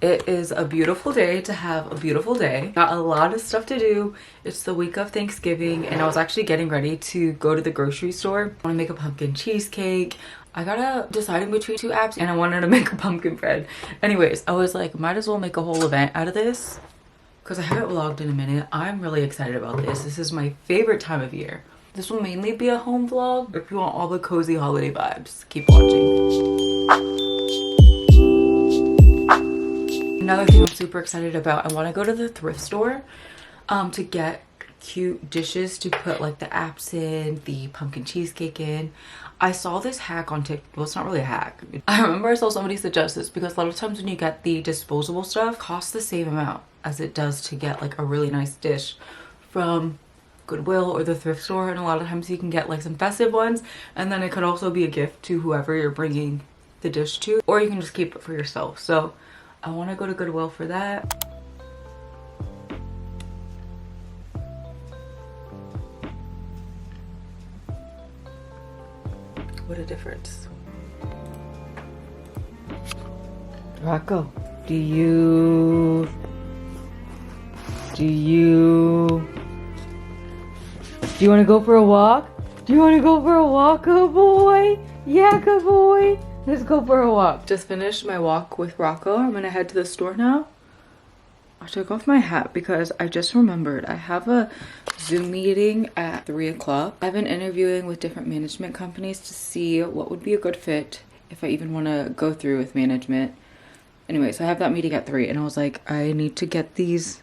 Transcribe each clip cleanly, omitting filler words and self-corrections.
It is a beautiful day to have a beautiful day. Got a lot of stuff to do. It's the week of Thanksgiving and I was actually getting ready to go to the grocery store. I want to make a pumpkin cheesecake. I gotta decide in between two apps and I wanted to make a pumpkin bread. Anyways, I was like, might as well make a whole event out of this because I haven't vlogged in a minute. I'm really excited about this. This is my favorite time of year. This will mainly be a home vlog. If you want all the cozy holiday vibes, keep watching. Another thing I'm super excited about, I want to go to the thrift store to get cute dishes to put like the apps in, the pumpkin cheesecake in. I saw this hack on TikTok. Well, it's not really a hack. I remember I saw somebody suggest this because a lot of times when you get the disposable stuff, it costs the same amount as it does to get like a really nice dish from Goodwill or the thrift store, and a lot of times you can get like some festive ones, and then it could also be a gift to whoever you're bringing the dish to, or you can just keep it for yourself. So I want to go to Goodwill for that. What a difference. Rocco, do you want to go for a walk? Do you want to go for a walk, good boy? Yeah, good boy. Let's go for a walk. Just finished my walk with Rocco. I'm gonna head to the store now. I took off my hat because I just remembered I have a Zoom meeting at 3 o'clock. I've been interviewing with different management companies to see what would be a good fit if I even want to go through with management. Anyway, so I have that meeting at 3 and I was like, I need to get these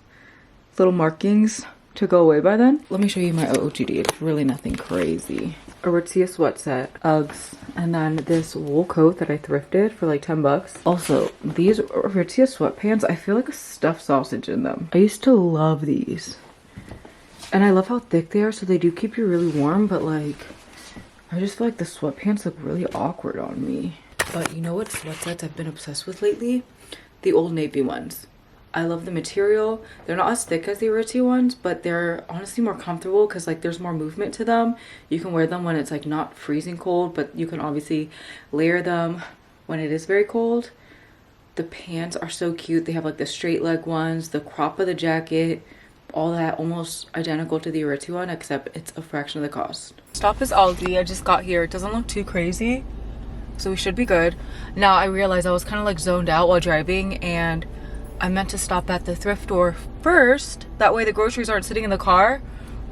little markings to go away by then. Let me show you my OOTD. It's really nothing crazy. A Aritzia sweat set, Uggs, and then this wool coat that I thrifted for like 10 bucks. Also, these Aritzia sweatpants, I feel like a stuffed sausage in them. I used to love these. And I love how thick they are, so they do keep you really warm, but like, I just feel like the sweatpants look really awkward on me. But you know what sweat sets I've been obsessed with lately? The Old Navy ones. I love the material. They're not as thick as the Aritzia ones, but they're honestly more comfortable because like there's more movement to them. You can wear them when it's like not freezing cold, but you can obviously layer them when it is very cold. The pants are so cute. They have like the straight leg ones, the crop of the jacket, all that almost identical to the Aritzia one, except it's a fraction of the cost. Stop is Aldi. I just got here. It doesn't look too crazy, so we should be good. Now I realized I was kind of like zoned out while driving and I meant to stop at the thrift store first. That way the groceries aren't sitting in the car.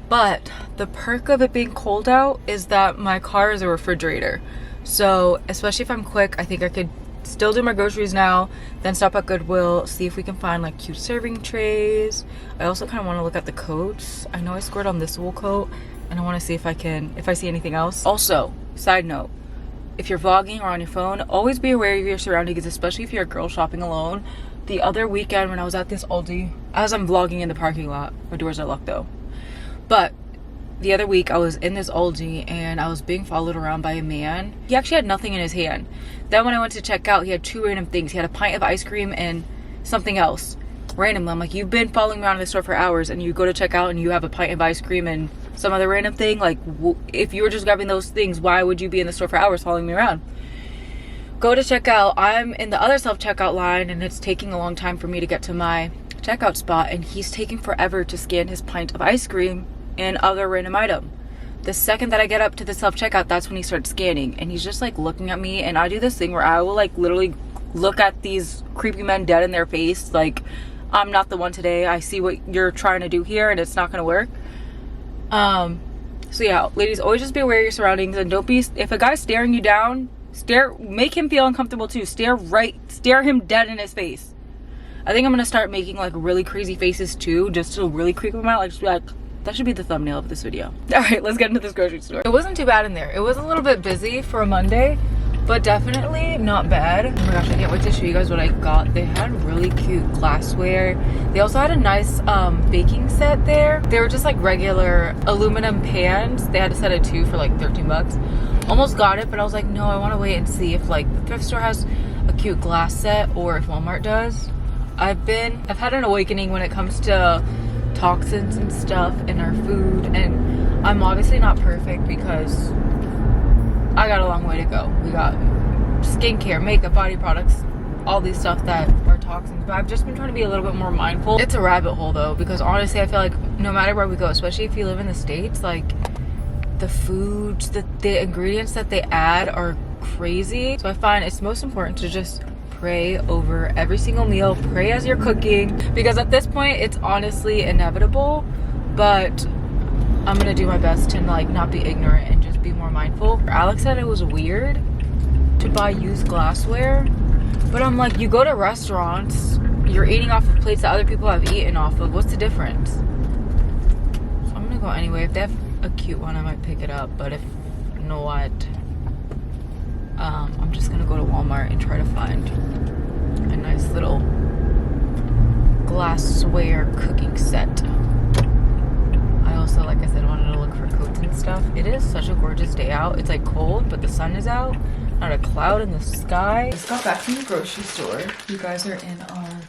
But the perk of it being cold out is that my car is a refrigerator. So especially if I'm quick, I think I could still do my groceries now, then stop at Goodwill, see if we can find like cute serving trays. I also kind of want to look at the coats. I know I scored on this wool coat and I want to see if I see anything else. Also, side note, if you're vlogging or on your phone, always be aware of your surroundings, especially if you're a girl shopping alone. The other weekend when I was at this Aldi, as I'm vlogging in the parking lot, my doors are locked though. But the other week I was in this Aldi and I was being followed around by a man. He actually had nothing in his hand. Then when I went to check out, he had two random things. He had a pint of ice cream and something else. Randomly, I'm like, you've been following me around the store for hours and you go to check out and you have a pint of ice cream and some other random thing? Like, if you were just grabbing those things, why would you be in the store for hours following me around? Go to check out. I'm in the other self-checkout line and it's taking a long time for me to get to my checkout spot, and he's taking forever to scan his pint of ice cream and other random item. The second that I get up to the self-checkout, that's when he starts scanning, and he's just like looking at me, and I do this thing where I will like literally look at these creepy men dead in their face like, I'm not the one today. I see what you're trying to do here and it's not gonna work. So yeah, ladies, always just be aware of your surroundings, and don't be, if a guy's staring you down, make him feel uncomfortable too. Stare him dead in his face. I think I'm gonna start making like really crazy faces too, just to really creep him out. Like, just be like, that should be the thumbnail of this video. All right, let's get into this grocery store. It wasn't too bad in there. It was a little bit busy for a Monday, but definitely not bad. Oh my gosh, I can't wait to show you guys what I got. They had really cute glassware. They also had a nice baking set there. They were just like regular aluminum pans. They had a set of 2 for like 13 bucks. Almost got it, but I was like, no, I want to wait and see if like the thrift store has a cute glass set or if Walmart does. I've had an awakening when it comes to toxins and stuff in our food, and I'm obviously not perfect because I got a long way to go. We got skincare, makeup, body products, all these stuff that are toxins, but I've just been trying to be a little bit more mindful. It's a rabbit hole though, because honestly I feel like no matter where we go, especially if you live in the States, like the foods, the ingredients that they add are crazy. So I find it's most important to just pray over every single meal, pray as you're cooking, because at this point it's honestly inevitable, but I'm gonna do my best to like not be ignorant and just be more mindful. Alex said it was weird to buy used glassware, but I'm like, you go to restaurants, you're eating off of plates that other people have eaten off of. What's the difference? So I'm gonna go anyway. If they have a cute one, I might pick it up, but if not, I'm just gonna go to Walmart and try to find a nice little glassware cooking set. I also, like I said, wanted to look for coats and stuff. It is such a gorgeous day out. It's like cold, but the sun is out. Not a cloud in the sky. Just got back from the grocery store. You guys are in our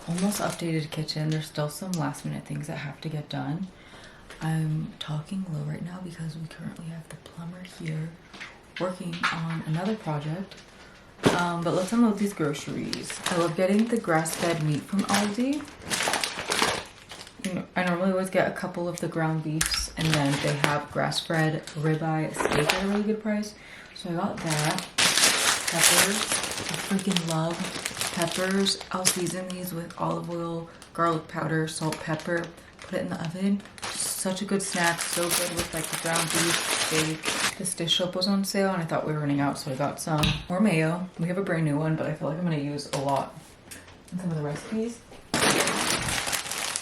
almost updated kitchen. There's still some last minute things that have to get done. I'm talking low right now because we currently have the plumber here working on another project. But let's unload these groceries. I love getting the grass-fed meat from Aldi. You know, I normally always get a couple of the ground beefs, and then they have grass-fed ribeye steak at a really good price. So I got that. Peppers. I freaking love peppers. I'll season these with olive oil, garlic powder, salt, pepper. Put it in the oven. Such a good snack. So good with like the ground beef, steak. This dish soap was on sale and I thought we were running out, so I got some more mayo. We have a brand new one, but I feel like I'm gonna use a lot in some of the recipes.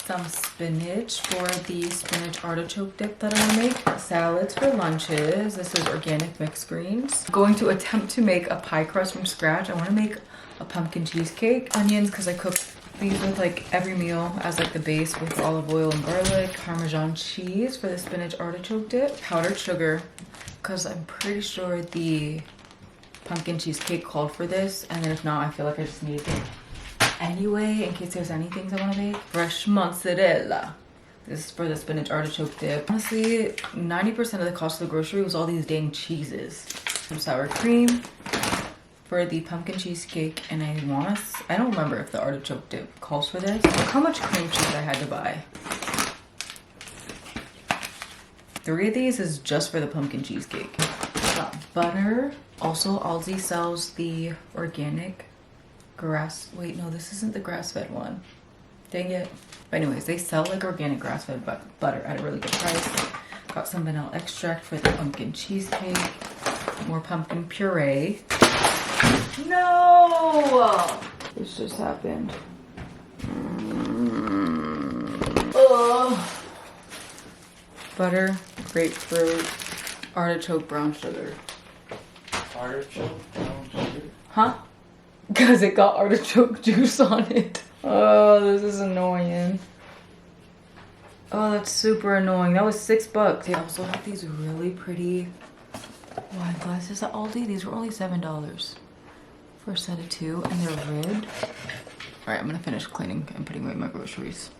Some spinach for the spinach artichoke dip that I want to make. Salads for lunches. This is organic mixed greens. I'm going to attempt to make a pie crust from scratch. I want to make a pumpkin cheesecake. Onions, because I cook these with like every meal as like the base with olive oil and garlic. Parmesan cheese for the spinach artichoke dip. Powdered sugar, because I'm pretty sure the pumpkin cheesecake called for this, and then if not, I feel like I just need it anyway in case there's any things I want to make. Fresh mozzarella. This is for the spinach artichoke dip. Honestly, 90% of the cost of the grocery was all these dang cheeses. Some sour cream for the pumpkin cheesecake, and I don't remember if the artichoke dip calls for this. Look how much cream cheese I had to buy. 3 of these is just for the pumpkin cheesecake. Got butter. Also, Aldi sells the organic wait, no, this isn't the grass-fed one. Dang it. But anyways, they sell like organic grass-fed butter at a really good price. Got some vanilla extract for the pumpkin cheesecake. More pumpkin puree. No! This just happened. Oh. Butter, grapefruit, artichoke brown sugar. Artichoke brown sugar? Huh? Because it got artichoke juice on it. Oh, this is annoying. Oh, that's super annoying. That was $6. They also have these really pretty wine glasses at Aldi. These were only $7 for a set of 2, and they're ribbed. All right, I'm gonna finish cleaning and putting away my groceries.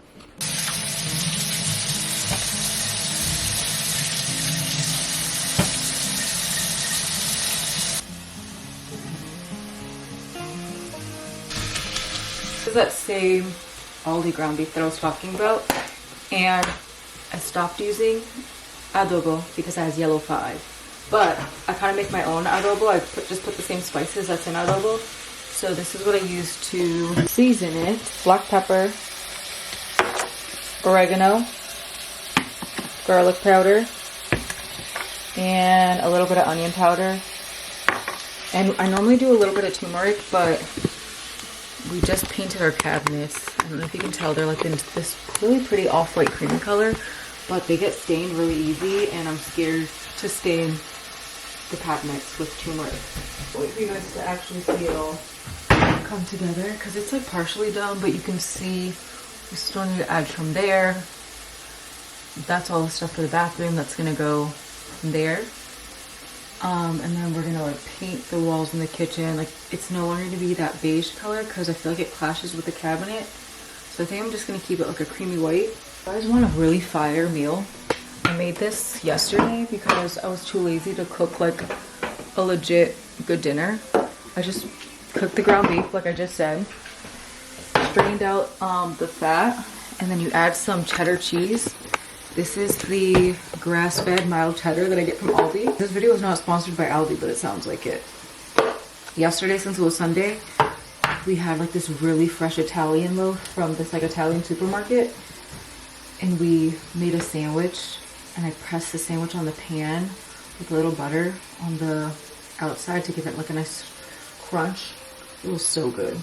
That same Aldi ground beef that I was talking about, and I stopped using adobo because it has yellow 5, but I kind of make my own adobo. I just put the same spices that's in adobo. So this is what I use to season it. Black pepper, oregano, garlic powder, and a little bit of onion powder. And I normally do a little bit of turmeric, but we just painted our cabinets. I don't know if you can tell, they're like in this really pretty off-white creamy color, but they get stained really easy, and I'm scared to stain the cabinets with turmeric. Wait for you guys to actually see it all come together, because it's like partially done, but you can see we still need to add from there. That's all the stuff for the bathroom that's gonna go there. And then we're gonna like paint the walls in the kitchen. Like, it's no longer gonna be that beige color because I feel like it clashes with the cabinet. So I think I'm just gonna keep it like a creamy white. If you guys want a really fire meal, I made this yesterday because I was too lazy to cook like a legit good dinner. I just cooked the ground beef like I just said, strained out the fat, and then you add some cheddar cheese. This is the grass-fed mild cheddar that I get from Aldi. This video is not sponsored by Aldi, but it sounds like it. Yesterday, since it was Sunday, we had like this really fresh Italian loaf from this like Italian supermarket, and we made a sandwich, and I pressed the sandwich on the pan with a little butter on the outside to give it like a nice crunch. It was so good.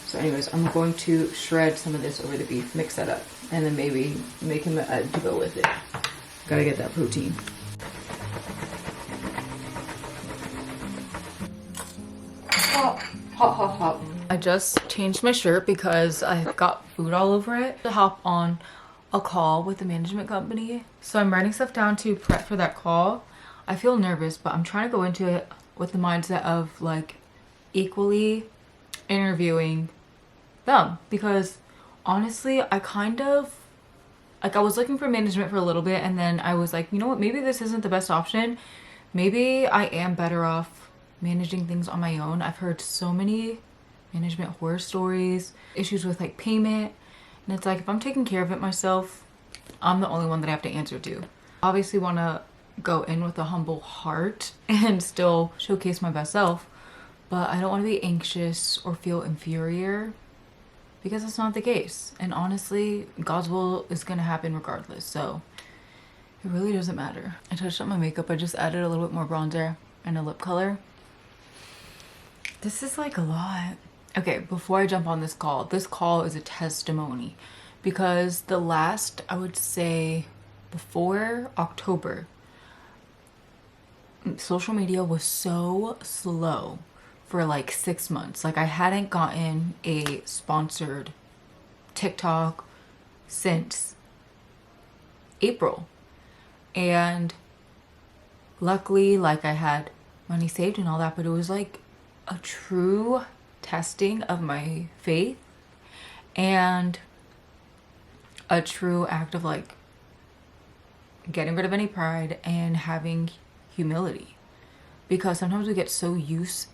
So anyways, I'm going to shred some of this over the beef, mix that up, and then maybe make him an egg to go with it. Gotta get that protein. Hot, hot, hot, hot. I just changed my shirt because I got food all over it. To hop on a call with the management company. So I'm writing stuff down to prep for that call. I feel nervous, but I'm trying to go into it with the mindset of like equally interviewing them, because honestly I kind of like, I was looking for management for a little bit, and then I was like, you know what, maybe this isn't the best option. Maybe I am better off managing things on my own. I've heard so many management horror stories, issues with like payment, and it's like if I'm taking care of it myself, I'm the only one that I have to answer to. Obviously want to go in with a humble heart and still showcase my best self, but I don't want to be anxious or feel inferior, because it's not the case. And honestly, God's will is gonna happen regardless, so it really doesn't matter. I touched up my makeup. I just added a little bit more bronzer and a lip color. This is like a lot. Okay, before I jump on this call is a testimony, because the last, I would say before October, social media was so slow for like 6 months. Like I hadn't gotten a sponsored TikTok since April. And luckily, like I had money saved and all that, but it was like a true testing of my faith and a true act of like getting rid of any pride and having humility. Because sometimes we get so used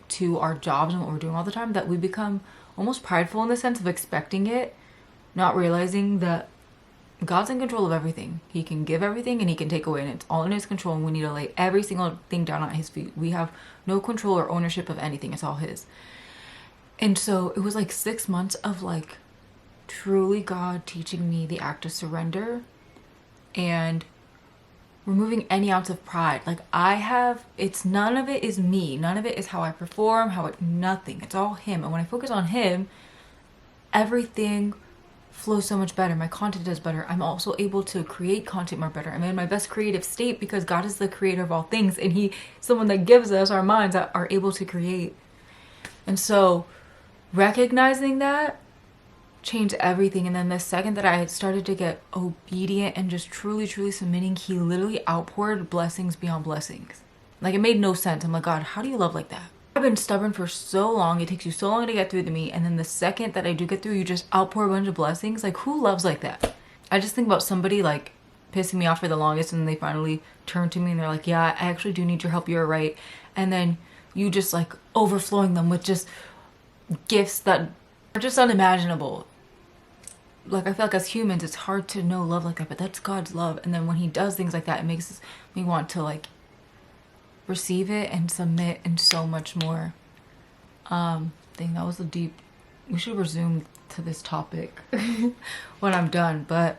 to our jobs and what we're doing all the time that we become almost prideful in the sense of expecting it, not realizing that God's in control of everything. He can give everything and he can take away, and it's all in his control, and we need to lay every single thing down at his feet. We have no control or ownership of anything. It's all his. And so it was like 6 months of like truly God teaching me the act of surrender and removing any ounce of pride. Like it's none of it is me. None of it is how I perform, nothing. It's all him. And when I focus on him, everything flows so much better. My content does better. I'm also able to create content more better. I'm in my best creative state because God is the creator of all things, and he's someone that gives us our minds that are able to create. And so recognizing that changed everything. And then the second that I started to get obedient and just truly submitting, he literally outpoured blessings beyond blessings. Like it made no sense. I'm like, God, how do you love like that? I've been stubborn for so long. It takes you so long to get through to me, and then the second that I do get through, you just outpour a bunch of blessings. Like who loves like that? I just think about somebody like pissing me off for the longest, and then they finally turn to me and they're like, yeah, I actually do need your help, you're right. And then you just like overflowing them with just gifts that are just unimaginable. Like I feel like as humans it's hard to know love like that, but that's God's love. And then when he does things like that, it makes me want to like receive it and submit and so much more. Thing that was a deep, we should resume to this topic when I'm done, but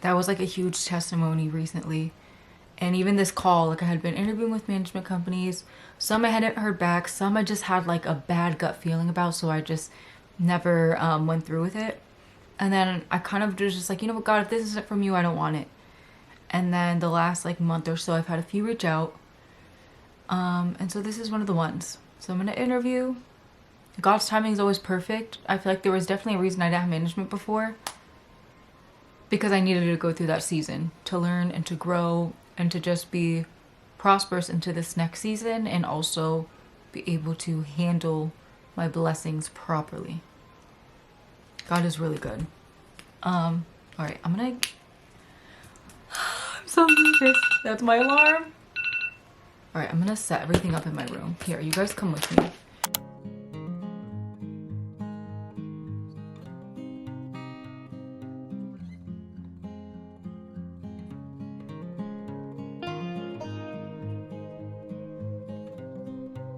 that was like a huge testimony recently. And even this call, like I had been interviewing with management companies, some I hadn't heard back, some I just had like a bad gut feeling about, so I just never went through with it. And then I kind of was just like, you know what, God, if this isn't from you, I don't want it. And then the last like month or so, I've had a few reach out. And so this is one of the ones. So I'm going to interview. God's timing is always perfect. I feel like there was definitely a reason I didn't have management before, because I needed to go through that season to learn and to grow and to just be prosperous into this next season, and also be able to handle my blessings properly. God is really good. All right, I'm so nervous. That's my alarm. All right, I'm gonna set everything up in my room. Here, you guys come with me.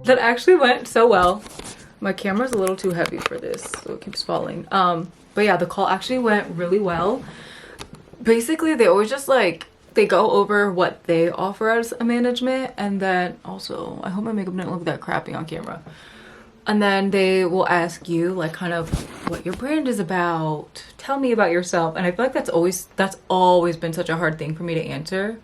That actually went so well. My camera's a little too heavy for this, so it keeps falling. But yeah, the call actually went really well. Basically, they always just like, they go over what they offer as a management, and then also, I hope my makeup didn't look that crappy on camera. And then they will ask you like kind of what your brand is about. Tell me about yourself. And I feel like that's always been such a hard thing for me to answer.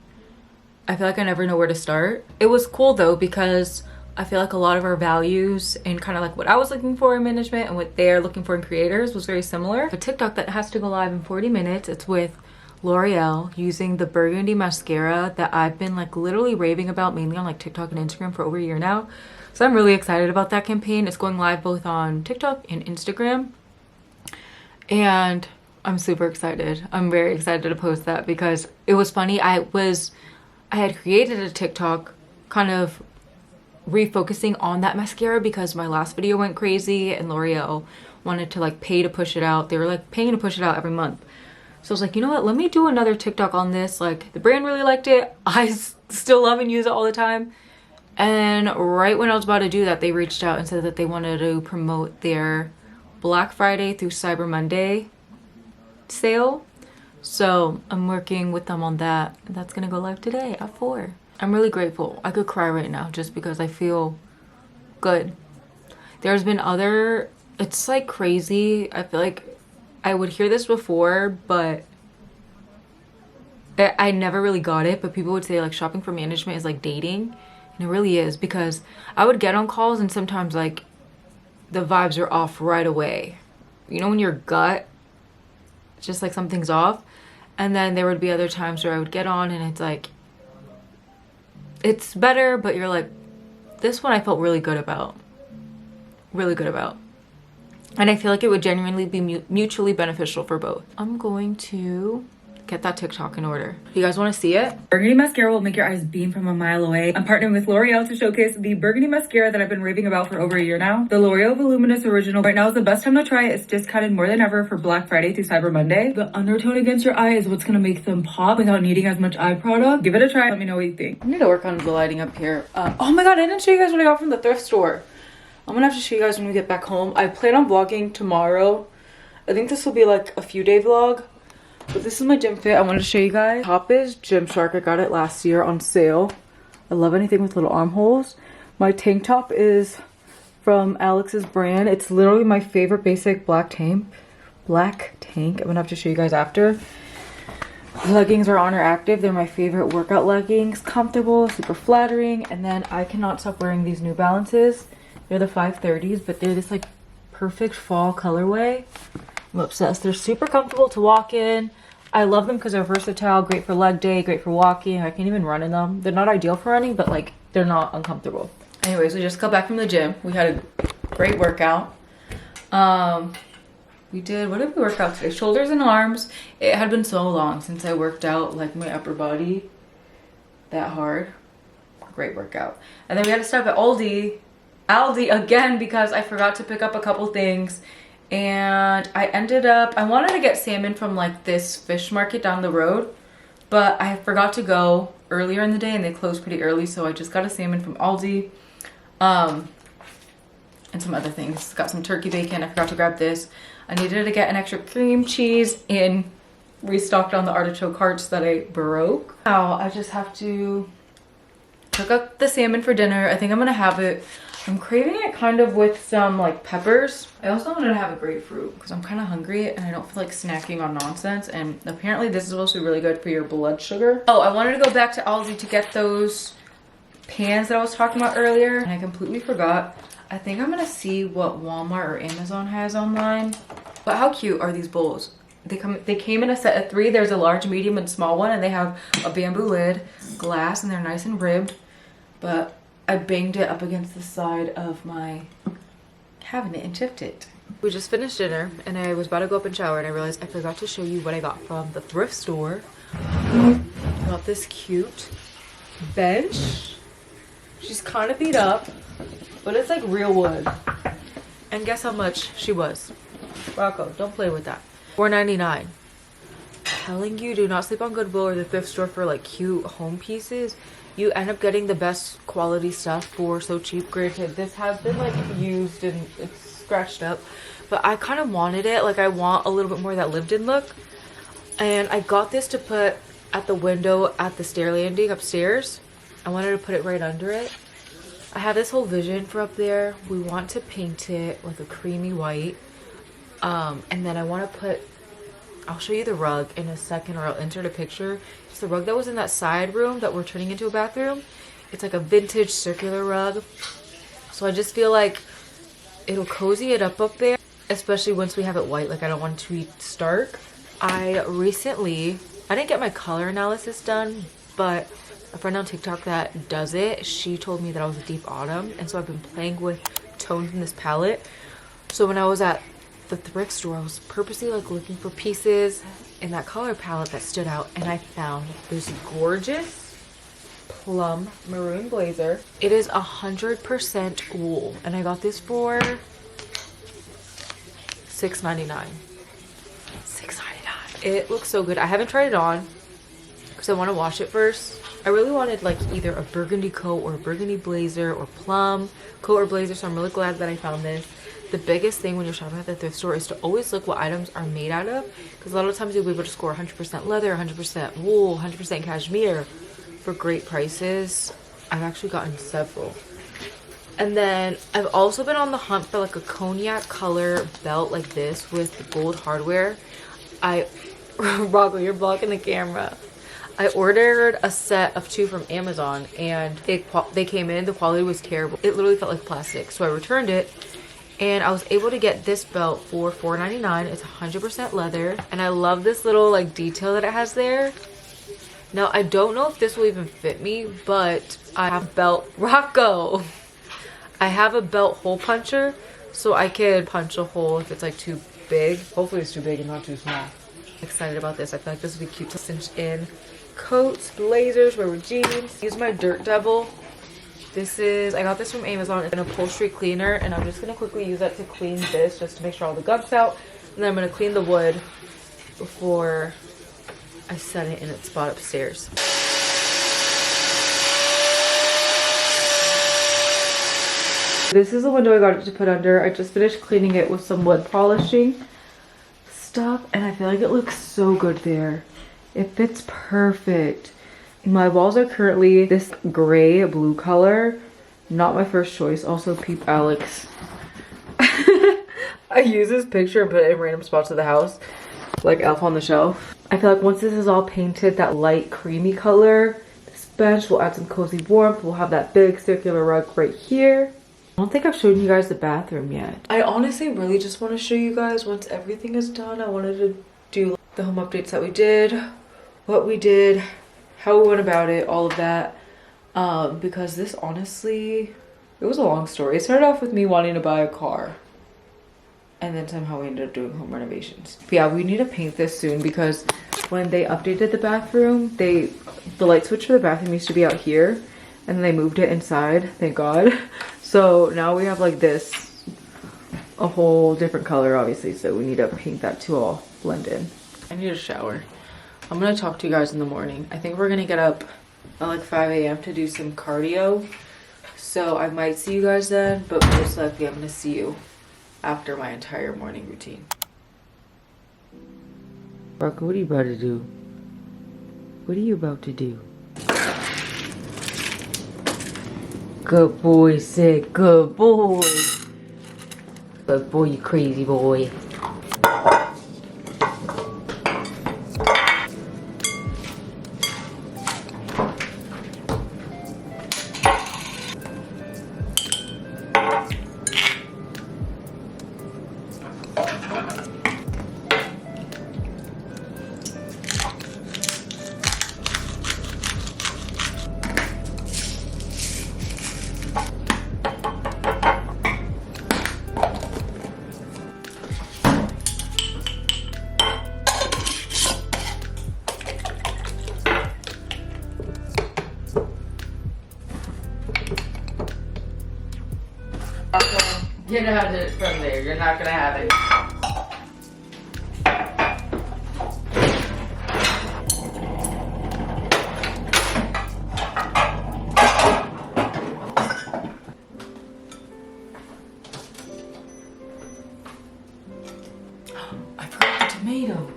I feel like I never know where to start. It was cool though, because I feel like a lot of our values and kind of like what I was looking for in management and what they're looking for in creators was very similar. A TikTok that has to go live in 40 minutes. It's with L'Oreal using the burgundy mascara that I've been like literally raving about, mainly on like TikTok and Instagram for over a year now. So I'm really excited about that campaign. It's going live both on TikTok and Instagram. And I'm super excited. I'm very excited to post that because it was funny. I had created a TikTok kind of refocusing on that mascara because my last video went crazy and L'Oreal wanted to like pay to push it out. They were like paying to push it out every month. So I was like, you know what? Let me do another TikTok on this. Like the brand really liked it. I still love and use it all the time. And right when I was about to do that, they reached out and said that they wanted to promote their Black Friday through Cyber Monday sale. So I'm working with them on that. That's gonna go live today at 4. I'm really grateful. I could cry right now just because I feel good. There's been other, it's like crazy. I feel like I would hear this before, but I never really got it. But people would say like shopping for management is like dating. And it really is, because I would get on calls and sometimes like the vibes are off right away. You know when your gut, it's just like something's off. And then there would be other times where I would get on and it's like, it's better, but you're like, this one I felt really good about. Really good about. And I feel like it would genuinely be mutually beneficial for both. I'm going to get that TikTok in order. You guys want to see it? Burgundy mascara will make your eyes beam from a mile away. I'm partnering with L'Oreal to showcase the burgundy mascara that I've been raving about for over a year now. The L'Oreal Voluminous Original. Right now is the best time to try it. It's discounted more than ever for Black Friday through Cyber Monday. The undertone against your eye is what's going to make them pop without needing as much eye product. Give it a try. Let me know what you think. I need to work on the lighting up here. Oh my god, I didn't show you guys what I got from the thrift store. I'm gonna have to show you guys when we get back home. I plan on vlogging tomorrow. I think this will be like a few day vlog. But this is my gym fit. I wanted to show you guys. Top is Gymshark. I got it last year on sale. I love anything with little armholes. My tank top is from Alex's brand. It's literally my favorite basic black tank. I'm gonna have to show you guys after. Leggings are Honor Active. They're my favorite workout leggings. Comfortable, super flattering. And then I cannot stop wearing these New Balances. They're the 530s, but they're this like perfect fall colorway. I'm obsessed. They're super comfortable to walk in. I love them because they're versatile, great for leg day, great for walking. I can even run in them. They're not ideal for running, but like they're not uncomfortable. Anyways, we just got back from the gym. We had a great workout. What did we work out today? Shoulders and arms. It had been so long since I worked out like my upper body that hard. Great workout. And then we had to stop at Aldi again because I forgot to pick up a couple things. And I wanted to get salmon from like this fish market down the road, but I forgot to go earlier in the day and they closed pretty early. So I just got a salmon from Aldi, and some other things. Got some turkey bacon. I forgot to grab this. I needed to get an extra cream cheese and restocked on the artichoke hearts that I broke. Now I just have to cook up the salmon for dinner. I think I'm gonna have it, I'm craving it kind of with some like peppers. I also wanted to have a grapefruit because I'm kind of hungry and I don't feel like snacking on nonsense. And apparently this is supposed to be really good for your blood sugar. Oh, I wanted to go back to Aldi to get those pans that I was talking about earlier and I completely forgot. I think I'm gonna see what Walmart or Amazon has online. But how cute are these bowls? They came in a set of 3. There's a large, medium, and small one, and they have a bamboo lid, glass, and they're nice and ribbed. But I banged it up against the side of my cabinet and chipped it. We just finished dinner and I was about to go up and shower and I realized I forgot to show you what I got from the thrift store. I got this cute bench. She's kind of beat up, but it's like real wood. And guess how much she was? Rocco, don't play with that. $4.99. Telling you, do not sleep on Goodwill or the thrift store for like cute home pieces. you end up getting the best quality stuff for so cheap. Granted, this has been like used and it's scratched up, but I kind of wanted it. Like I want a little bit more of that lived in look. And I got this to put at the window at the stair landing upstairs. I wanted to put it right under it. I have this whole vision for up there. We want to paint it like a creamy white. And then I want to put, I'll show you the rug in a second, or I'll insert a picture. It's the rug that was in that side room that we're turning into a bathroom. It's like a vintage circular rug. So I just feel like it'll cozy it up there, especially once we have it white. Like I don't want it to be stark. I didn't get my color analysis done, but a friend on TikTok that does it, she told me that I was a deep autumn, and so I've been playing with tones in this palette. So when I was at the thrift store, I was purposely like looking for pieces in that color palette that stood out, and I found this gorgeous plum maroon blazer. It is 100% wool, and I got this for $6.99. $6.99. It looks so good. I haven't tried it on because I want to wash it first. I really wanted like either a burgundy coat or a burgundy blazer or plum coat or blazer, so I'm really glad that I found this. The biggest thing when you're shopping at the thrift store is to always look what items are made out of, because a lot of times you'll be able to score 100% leather, 100% wool, 100% cashmere for great prices. I've actually gotten several. And then I've also been on the hunt for like a cognac color belt like this with gold hardware. Rocco, you're blocking the camera. I ordered a set of 2 from Amazon, and they came in, the quality was terrible. It literally felt like plastic, so I returned it, and I was able to get this belt for $4.99. It's 100% leather, and I love this little like detail that it has there. Now I don't know if this will even fit me, but I have belt Rocco. I have a belt hole puncher, so I could punch a hole if it's like too big. Hopefully it's too big and not too small. Excited about this. I feel like this would be cute to cinch in coats, blazers, wear with jeans. Use my Dirt Devil. I got this from Amazon. It's an upholstery cleaner, and I'm just gonna quickly use that to clean this, just to make sure all the gunk's out. And then I'm gonna clean the wood before I set it in its spot upstairs. This is the window I got it to put under. I just finished cleaning it with some wood polishing stuff, and I feel like it looks so good there. It fits perfect. My walls are currently this gray blue color. Not my first choice. Also, peep Alex. I use this picture and put it in random spots of the house, like Elf on the Shelf. I feel like once this is all painted that light creamy color, this bench will add some cozy warmth. We'll have that big circular rug right here. I don't think I've shown you guys the bathroom yet. I honestly really just want to show you guys once everything is done. I wanted to do the home updates that we did, what we did, how we went about it, all of that. Because this honestly, it was a long story. It started off with me wanting to buy a car, and then somehow we ended up doing home renovations. But yeah, we need to paint this soon, because when they updated the bathroom, the light switch for the bathroom used to be out here, and then they moved it inside, thank God. So now we have like this, a whole different color obviously, so we need to paint that to all blend in. I need a shower. I'm gonna talk to you guys in the morning. I think we're gonna get up at like 5 a.m. to do some cardio. So I might see you guys then, but most likely I'm gonna see you after my entire morning routine. Rocco, what are you about to do? What are you about to do? Good boy, Sid. Good boy. Good boy, you crazy boy. Get out of it from there. You're not gonna have it. I forgot the tomato.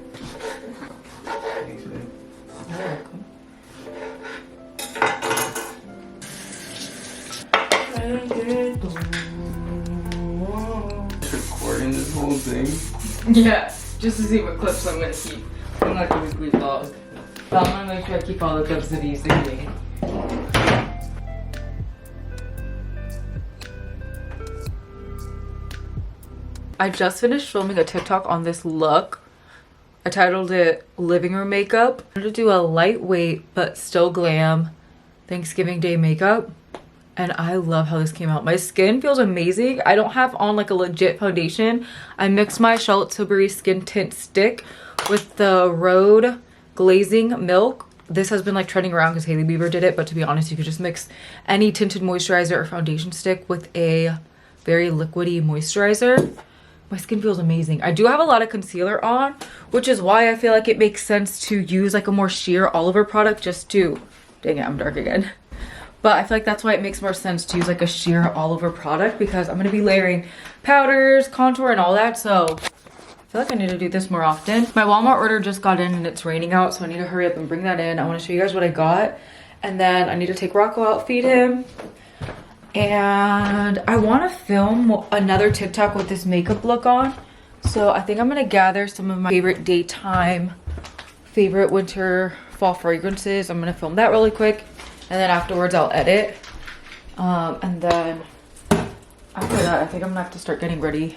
You're welcome. Recording this whole thing? Yeah, just to see what clips I'm gonna keep. I'm like a weekly vlog. But I'm gonna make sure I keep all the clips of these things. I just finished filming a TikTok on this look. I titled it Living Room Makeup. I'm gonna do a lightweight but still glam Thanksgiving Day makeup. And I love how this came out. My skin feels amazing. I don't have on like a legit foundation. I mixed my Charlotte Tilbury Skin Tint Stick with the Rhode Glazing Milk. This has been like trending around because Hailey Bieber did it. But to be honest, you could just mix any tinted moisturizer or foundation stick with a very liquidy moisturizer. My skin feels amazing. I do have a lot of concealer on, which is why I feel like it makes sense to use like a more sheer all over product just to, dang it, I'm dark again. But I feel like that's why it makes more sense to use like a sheer all over product because I'm gonna be layering powders, contour, and all that. So I feel like I need to do this more often. My Walmart order just got in and it's raining out, so I need to hurry up and bring that in. I wanna show you guys what I got. And then I need to take Rocco out, feed him. And I want to film another TikTok with this makeup look on. So I think I'm going to gather some of my favorite daytime, favorite winter, fall fragrances. I'm going to film that really quick. And then afterwards I'll edit. And then after that, I think I'm going to have to start getting ready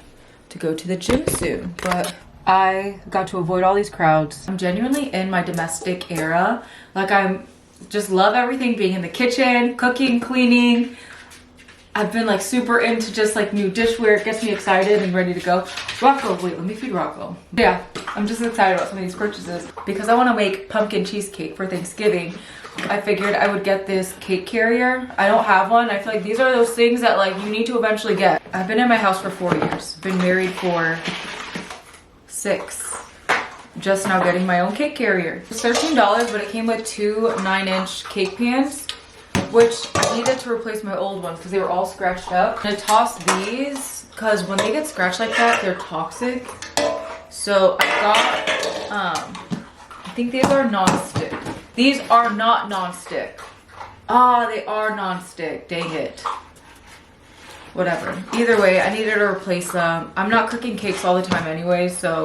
to go to the gym soon. But I got to avoid all these crowds. I'm genuinely in my domestic era. Like I'm just love everything being in the kitchen, cooking, cleaning. I've been like super into just like new dishware. It gets me excited and ready to go. Rocco, wait, let me feed Rocco. Yeah, I'm just excited about some of these purchases. Because I want to make pumpkin cheesecake for Thanksgiving, I figured I would get this cake carrier. I don't have one. I feel like these are those things that like you need to eventually get. I've been in my house for 4 years. Been married for 6. Just now getting my own cake carrier. It's $13, but it came with 2 9-inch cake pans, which I needed to replace my old ones because they were all scratched up. I'm gonna toss these because when they get scratched like that, they're toxic. So I got, I think these are non-stick. These are not non-stick. Ah, they are non-stick, dang it. Whatever, either way, I needed to replace them. I'm not cooking cakes all the time anyway, so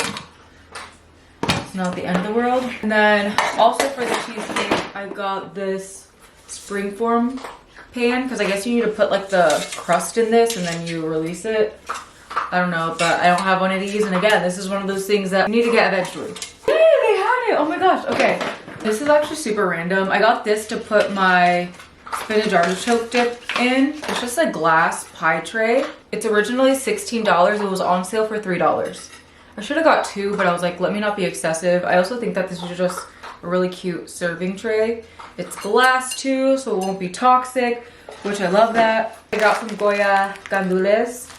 it's not the end of the world. And then also for the cheesecake, I got this springform pan because I guess you need to put like the crust in this and then you release it. I don't know, but I don't have one of these, and again, this is one of those things that I need to get eventually. Yay, they had it! Oh my gosh. Okay, this is actually super random. I got this to put my spinach artichoke dip in. It's just a glass pie tray. It's originally $16. It was on sale for $3. I should have got 2, but I was like, let me not be excessive. I also think that this is just a really cute serving tray. It's glass too, so it won't be toxic, which I love that. I got some Goya gandules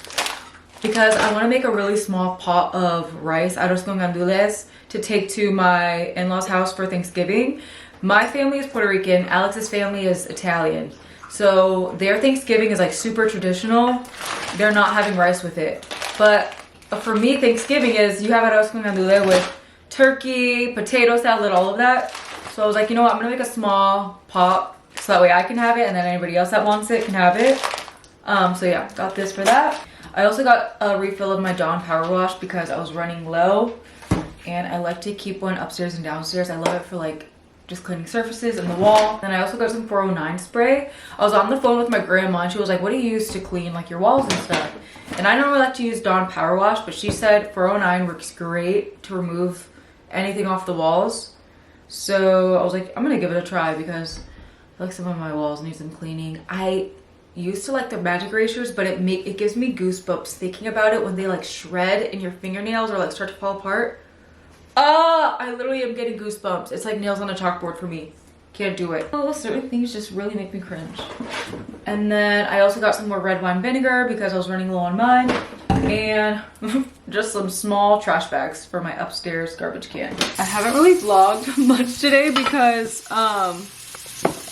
because I want to make a really small pot of rice, arroz con gandules, to take to my in-laws' house for Thanksgiving. My family is Puerto Rican, Alex's family is Italian. So their Thanksgiving is like super traditional. They're not having rice with it. But for me, Thanksgiving is you have arroz con gandules with turkey, potato salad, all of that. So I was like, you know what, I'm gonna make a small pot so that way I can have it and then anybody else that wants it can have it. So yeah, got this for that. I also got a refill of my Dawn Power Wash because I was running low and I like to keep one upstairs and downstairs. I love it for like just cleaning surfaces and the wall. Then I also got some 409 spray. I was on the phone with my grandma and she was like, what do you use to clean like your walls and stuff? And I normally like to use Dawn Power Wash, but she said 409 works great to remove anything off the walls. So I was like, I'm gonna give it a try because I feel like some of my walls need some cleaning. I used to like the magic erasers, but it gives me goosebumps thinking about it when they like shred in your fingernails or like start to fall apart. Ah, I literally am getting goosebumps. It's like nails on a chalkboard for me. Can't do it. Oh, certain things just really make me cringe. And then I also got some more red wine vinegar because I was running low on mine. And just some small trash bags for my upstairs garbage can. I haven't really vlogged much today because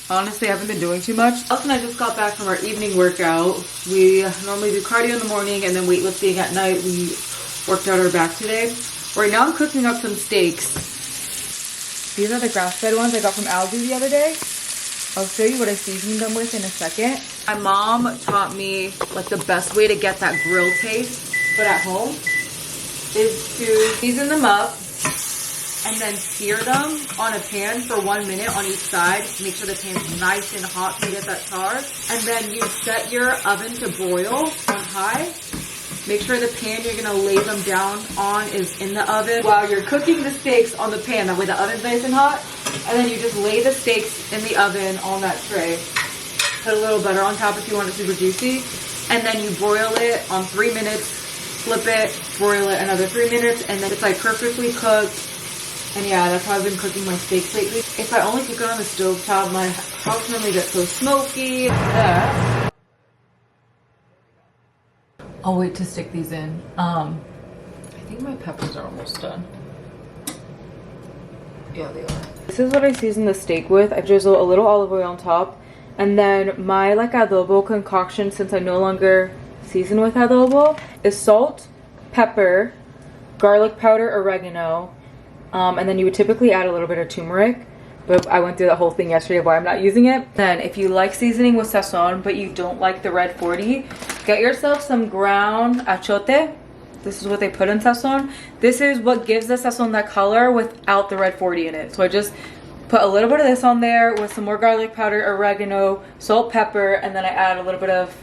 honestly I haven't been doing too much. Also, I just got back from our evening workout. We normally do cardio in the morning and then weightlifting at night. We worked out our back today. Right now I'm cooking up some steaks. These are the grass-fed ones I got from Aldi the other day. I'll show you what I seasoned them with in a second. My mom taught me like the best way to get that grill taste, but at home, is to season them up and then sear them on a pan for 1 minute on each side. Make sure the pan's nice and hot to get that char. And then you set your oven to broil on high. Make sure the pan you're gonna lay them down on is in the oven while you're cooking the steaks on the pan. That way the oven's nice and hot. And then you just lay the steaks in the oven on that tray. Put a little butter on top if you want it super juicy. And then you broil it on 3 minutes, flip it, broil it another 3 minutes, and then it's like perfectly cooked. And yeah, that's how I've been cooking my steaks lately. If I only cook it on the stovetop, my house normally gets so smoky. I'll wait to stick these in. I think my peppers are almost done. Yeah, they are. This is what I season the steak with. I drizzle a little olive oil on top. And then my like adobo concoction, since I no longer season with adobo, is salt, pepper, garlic powder, oregano. And then you would typically add a little bit of turmeric. But I went through the whole thing yesterday of why I'm not using it. Then if you like seasoning with sazon, but you don't like the red 40, get yourself some ground achote. This is what they put in sazon. This is what gives the sazon that color without the red 40 in it. So I just put a little bit of this on there with some more garlic powder, oregano, salt, pepper, and then I add a little bit of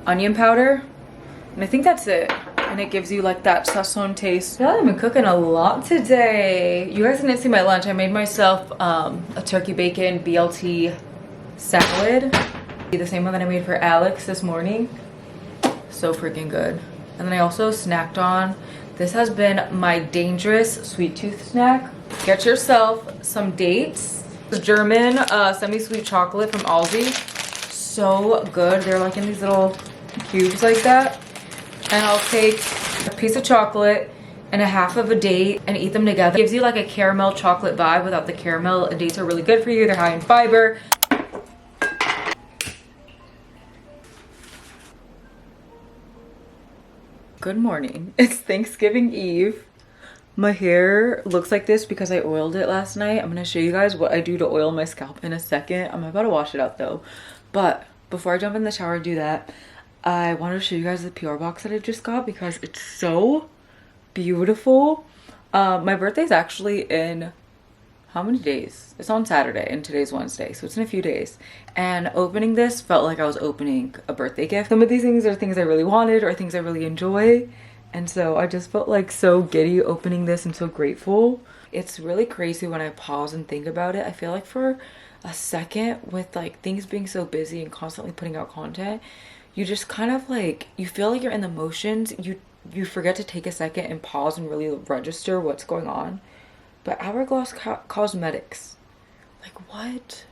onion powder. And I think that's it. And it gives you like that sazon taste. Yeah, I've been cooking a lot today. You guys didn't see my lunch. I made myself a turkey bacon BLT salad. The same one that I made for Alex this morning. So freaking good. And then I also snacked on, this has been my dangerous sweet tooth snack. Get yourself some dates. The German semi-sweet chocolate from Aldi. So good. They're like in these little cubes like that. And I'll take a piece of chocolate and a half of a date and eat them together. It gives you like a caramel chocolate vibe without the caramel. Dates are really good for you. They're high in fiber. Good morning. It's Thanksgiving Eve. My hair looks like this because I oiled it last night. I'm going to show you guys what I do to oil my scalp in a second. I'm about to wash it out though. But before I jump in the shower and do that, I wanted to show you guys the PR box that I just got because it's so beautiful. My birthday's actually in how many days? It's on Saturday and today's Wednesday, so it's in a few days. And opening this felt like I was opening a birthday gift. Some of these things are things I really wanted or things I really enjoy. And so I just felt like so giddy opening this and so grateful. It's really crazy when I pause and think about it. I feel like for a second with like things being so busy and constantly putting out content, you just kind of like, you feel like you're in the motions. You forget to take a second and pause and really register what's going on. But Hourglass Cosmetics, like what?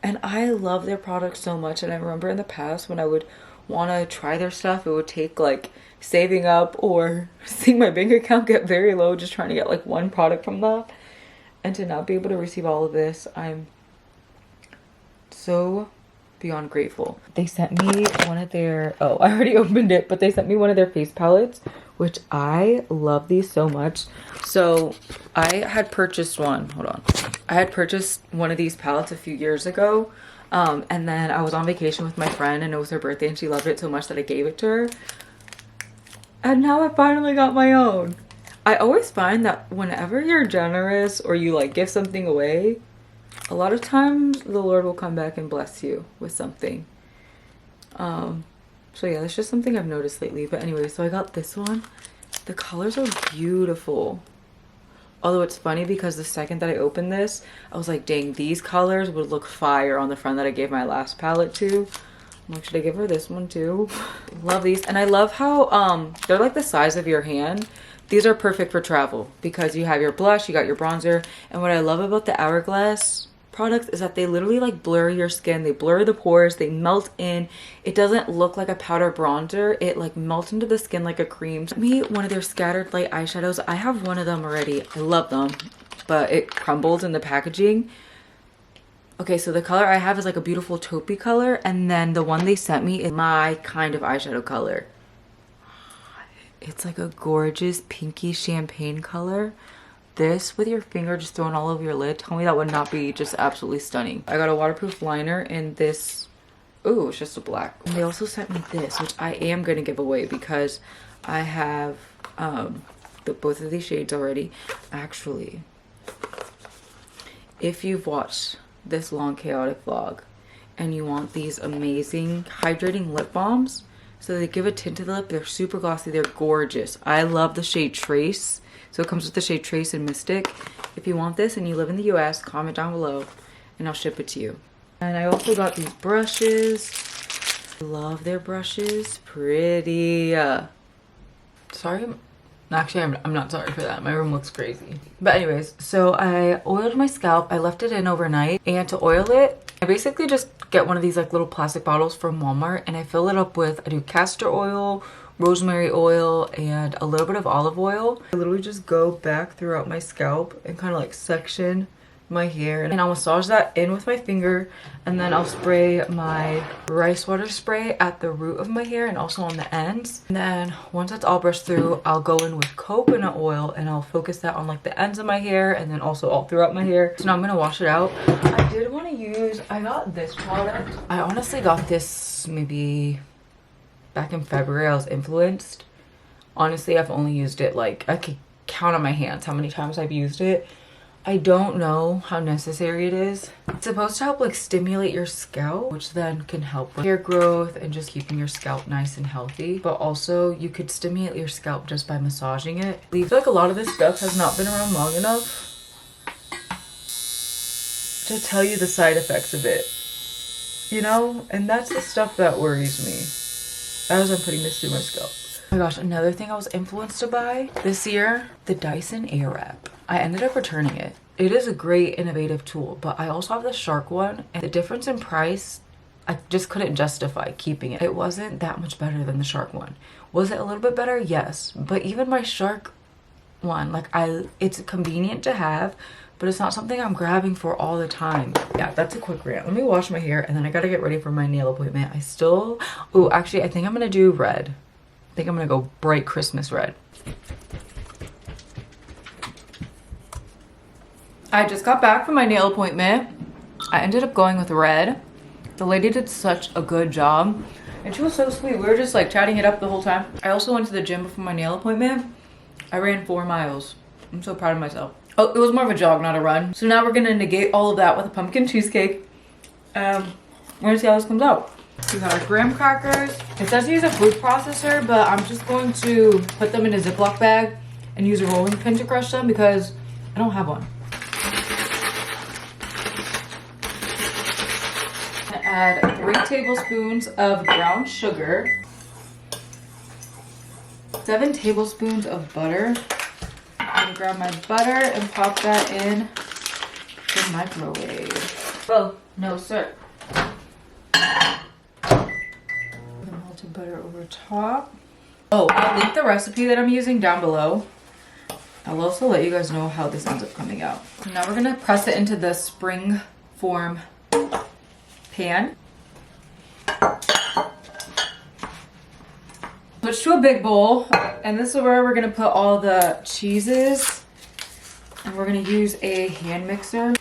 And I love their products so much. And I remember in the past when I would want to try their stuff, it would take like saving up or seeing my bank account get very low just trying to get like one product from that. And to not be able to receive all of this, I'm so beyond grateful. They sent me one of their, oh, I already opened it, but they sent me one of their face palettes, which I love these so much. So I had purchased one, hold on. I had purchased one of these palettes a few years ago. And then I was on vacation with my friend and it was her birthday and she loved it so much that I gave it to her. And now I finally got my own. I always find that whenever you're generous or you like give something away, a lot of times the Lord will come back and bless you with something. So yeah, that's just something I've noticed lately. But anyway, so I got this one. The colors are beautiful. Although it's funny because the second that I opened this, I was like, dang, these colors would look fire on the friend that I gave my last palette to. I'm like, should I give her this one too? Love these. And I love how they're like the size of your hand. These are perfect for travel because you have your blush, you got your bronzer. And what I love about the Hourglass products is that they literally like blur your skin. They blur the pores, they melt in. It doesn't look like a powder bronzer. It like melts into the skin like a cream. Me, one of their scattered light eyeshadows. I have one of them already. I love them, but it crumbled in the packaging. Okay, so the color I have is like a beautiful taupey color, and then the one they sent me is my kind of eyeshadow color. It's like a gorgeous pinky champagne color. This with your finger just thrown all over your lid, tell me that would not be just absolutely stunning. I got a waterproof liner in this. Ooh, it's just a black. And they also sent me this, which I am gonna give away because I have both of these shades already. Actually, if you've watched this long chaotic vlog and you want these amazing hydrating lip balms, so they give a tint to the lip, they're super glossy, they're gorgeous. I love the shade Trace. So it comes with the shade Trace and Mystic. If you want this and you live in the US, comment down below and I'll ship it to you. And I also got these brushes. I love their brushes. Pretty. Sorry. Actually, I'm not sorry for that. My room looks crazy. But anyways, so I oiled my scalp. I left it in overnight. And to oil it, I basically just get one of these like little plastic bottles from Walmart. And I fill it up with, I do castor oil, rosemary oil, and a little bit of olive oil. I literally just go back throughout my scalp and kind of like section my hair, and I'll massage that in with my finger, and then I'll spray my rice water spray at the root of my hair and also on the ends. And then once that's all brushed through, I'll go in with coconut oil and I'll focus that on like the ends of my hair and then also all throughout my hair. So now I'm gonna wash it out. I did want to use, I got this product. I honestly got this maybe back in February. I was influenced. Honestly, I've only used it like, I could count on my hands how many times I've used it. I don't know how necessary it is. It's supposed to help like stimulate your scalp, which then can help with hair growth and just keeping your scalp nice and healthy. But also you could stimulate your scalp just by massaging it. I feel like a lot of this stuff has not been around long enough to tell you the side effects of it, you know? And that's the stuff that worries me as I'm putting this through my scalp. Oh my gosh, another thing I was influenced by this year, the Dyson Airwrap. I ended up returning it. It is a great innovative tool, but I also have the Shark one, and the difference in price, I just couldn't justify keeping it. It wasn't that much better than the Shark one. Was it a little bit better? Yes, but even my Shark one, like it's convenient to have, but it's not something I'm grabbing for all the time. Yeah, that's a quick rant. Let me wash my hair and then I gotta get ready for my nail appointment. Oh, actually, I think I'm gonna do red. I think I'm gonna go bright Christmas red. I just got back from my nail appointment. I ended up going with red. The lady did such a good job. And she was so sweet. We were just like chatting it up the whole time. I also went to the gym before my nail appointment. I ran 4 miles. I'm so proud of myself. Oh, it was more of a jog, not a run. So now we're gonna negate all of that with a pumpkin cheesecake. We're gonna see how this comes out. We got our graham crackers. It says to use a food processor, but I'm just going to put them in a Ziploc bag and use a rolling pin to crush them because I don't have one. Add 3 tablespoons of brown sugar, 7 tablespoons of butter. I'm gonna grab my butter and pop that in the microwave. Oh, no sir. The melted butter over top. Oh, I'll link the recipe that I'm using down below. I'll also let you guys know how this ends up coming out. Now we're gonna press it into the spring form pan. Switch to a big bowl, and this is where we're gonna put all the cheeses, and we're gonna use a hand mixer.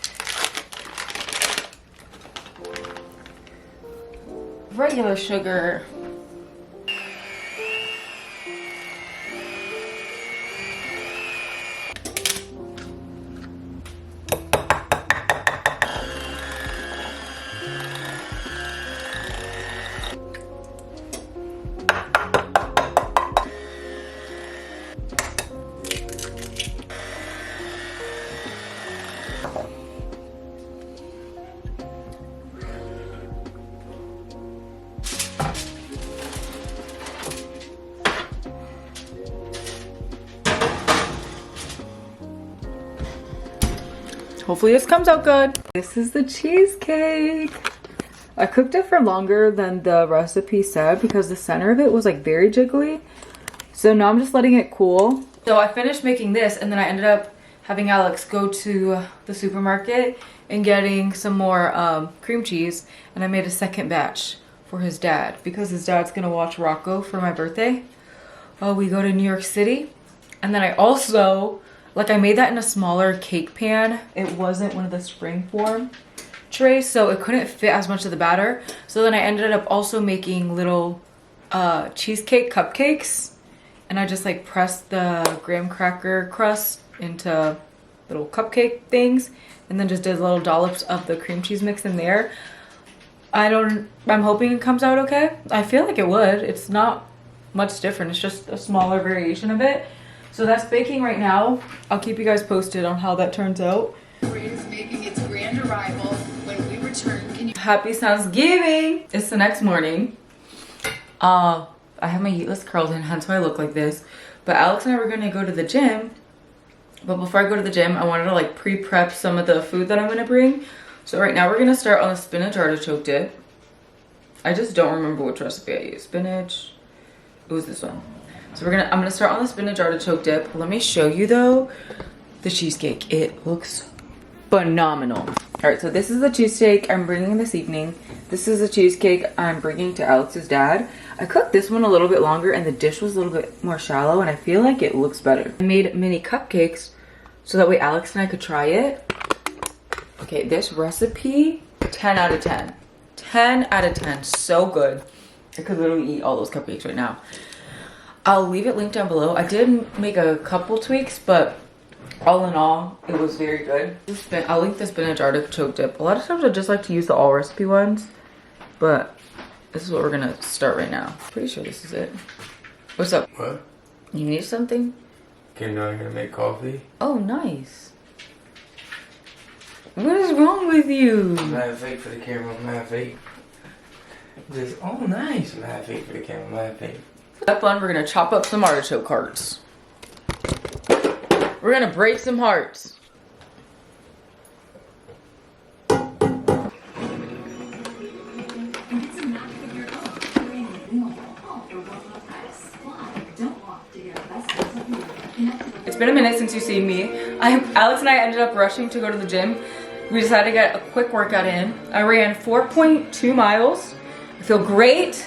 Regular sugar. Hopefully this comes out good. This is the cheesecake. I cooked it for longer than the recipe said because the center of it was like very jiggly. So now I'm just letting it cool. So I finished making this and then I ended up having Alex go to the supermarket and getting some more cream cheese, and I made a second batch for his dad because his dad's gonna watch Rocco for my birthday. we go to New York City. And then I also, like I made that in a smaller cake pan. It wasn't one of the spring form trays, so it couldn't fit as much of the batter. So then I ended up also making little cheesecake cupcakes. And I just like pressed the graham cracker crust into little cupcake things. And then just did little dollops of the cream cheese mix in there. I'm hoping it comes out okay. I feel like it would. It's not much different. It's just a smaller variation of it. So that's baking right now. I'll keep you guys posted on how that turns out. Is making its grand arrival when we return. Happy Thanksgiving! It's the next morning. I have my heatless curls in, hence why I look like this. But Alex and I were gonna go to the gym. But before I go to the gym, I wanted to like pre-prep some of the food that I'm gonna bring. So right now we're gonna start on the spinach artichoke dip. I just don't remember which recipe I used. Spinach, it was this one. So I'm gonna start on the spinach artichoke dip. Let me show you though the cheesecake. It looks phenomenal. All right, so this is the cheesecake I'm bringing this evening. This is the cheesecake I'm bringing to Alex's dad. I cooked this one a little bit longer and the dish was a little bit more shallow and I feel like it looks better. I made mini cupcakes so that way Alex and I could try it. Okay, this recipe, 10 out of 10. 10 out of 10, so good. I could literally eat all those cupcakes right now. I'll leave it linked down below. I did make a couple tweaks, but all in all, it was very good. I'll link the spinach artichoke dip. A lot of times I just like to use the all recipe ones, but this is what we're gonna start right now. Pretty sure this is it. What's up? What? You need something? Came down here to make coffee. Oh, nice. What is wrong with you? Mad fake for the camera, mad fake. Just, oh nice. Mad fake for the camera, mad fake. Step one, we're gonna chop up some artichoke hearts. We're gonna break some hearts. It's been a minute since you've seen me. Alex and I ended up rushing to go to the gym. We decided to get a quick workout in. I ran 4.2 miles. I feel great.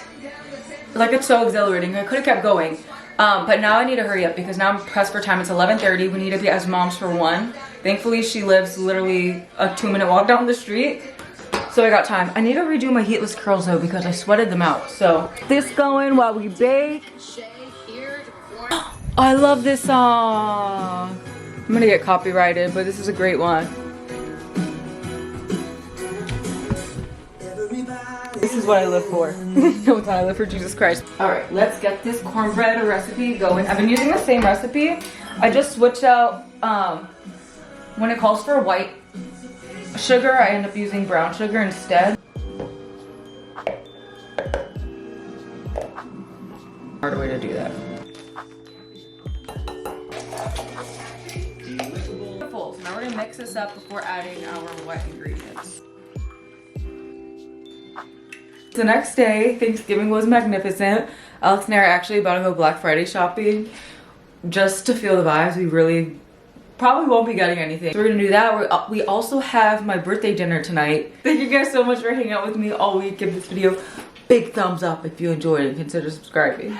Like, it's so exhilarating. I could have kept going. But now I need to hurry up because now I'm pressed for time. It's 11:30. We need to be as moms for 1. Thankfully, she lives literally a 2-minute walk down the street. So I got time. I need to redo my heatless curls though because I sweated them out. So this going while we bake. I love this song. I'm gonna get copyrighted, but this is a great one. This is what I live for. What I live for, Jesus Christ. All right, let's get this cornbread recipe going. I've been using the same recipe. I just switched out, when it calls for white sugar, I end up using brown sugar instead. Harder way to do that. So now we're gonna mix this up before adding our wet ingredients. The next day, Thanksgiving was magnificent. Alex and I are actually about to go Black Friday shopping just to feel the vibes. We really probably won't be getting anything. So we're gonna do that. We also have my birthday dinner tonight. Thank you guys so much for hanging out with me all week. Give this video a big thumbs up if you enjoyed and consider subscribing.